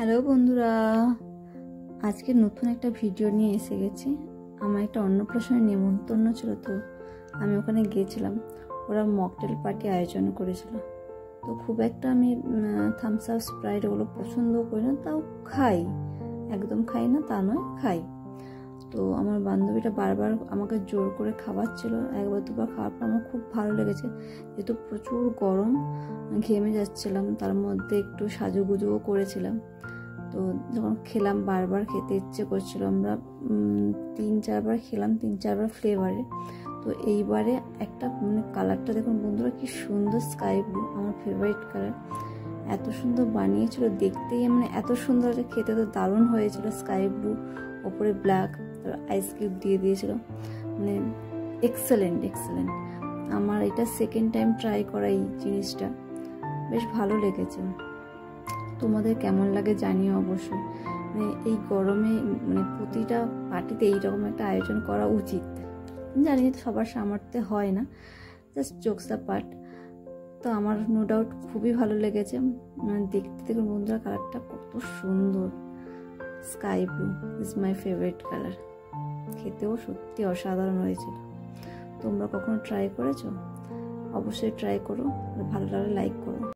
Hello বন্ধুরা, আজকে নতুন একটা ভিডিও নিয়ে এসে গেছি। আমার একটা অন্নপ্রাশনের নেমন্তন্ন ছিল, তো আমি ওখানে গিয়েছিলাম। ওরা মকটেল পার্টি আয়োজন করেছিল। তো খুব একটা আমি থামস আপ, স্প্রাইট ওগুলো পছন্দ করি না, তাও খাই, একদম খাই না তা নয়, খাই। তো আমার বান্ধবীটা বারবার আমাকে জোর করে খাওয়াচ্ছিল। একবার দুবার খাওয়ার পর আমার খুব ভালো লেগেছে, যেহেতু প্রচুর গরম, ঘেমে যাচ্ছিলাম, তার মধ্যে একটু সাজুগুজুও করেছিলাম। তো যখন খেলাম বারবার খেতে ইচ্ছে করছিল। আমরা 3-4বার খেলাম, 3-4বার ফ্লেভারে। তো এইবারে একটা কালারটা দেখুন বন্ধুরা, কি সুন্দর স্কাই ব্লু, আমার ফেভারিট কালার। এত সুন্দর বানিয়েছিল দেখতেই, এত সুন্দর, খেতে তো দারুণ হয়েছিল। স্কাই ব্লু, ওপরে ব্ল্যাক, আইস কিউব দিয়ে দিয়েছিল, এক্সেলেন্ট। আমার এটা সেকেন্ড টাইম ট্রাই করা এই জিনিসটা, বেশ ভালো লেগেছে। তোমাদের কেমন লাগে জানিও অবশ্যই। এই গরমে প্রতিটা পার্টিতে এইরকম একটা আয়োজন করা উচিত। জানি সবার সামর্থ্যে হয় না, জাস্ট জোকস দ্য পার্ট। তো আমার নো ডাউট খুবই ভালো লেগেছে। দেখতে দেখুন বন্ধুরা, কালারটা কত সুন্দর। Sky blue is my favourite colour. খেতেও সত্যি অসাধারণ হয়েছিল। তোমরা কখনো ট্রাই করেছো? অবশ্যই ট্রাই করো, ভালো লাগলে লাইক করো।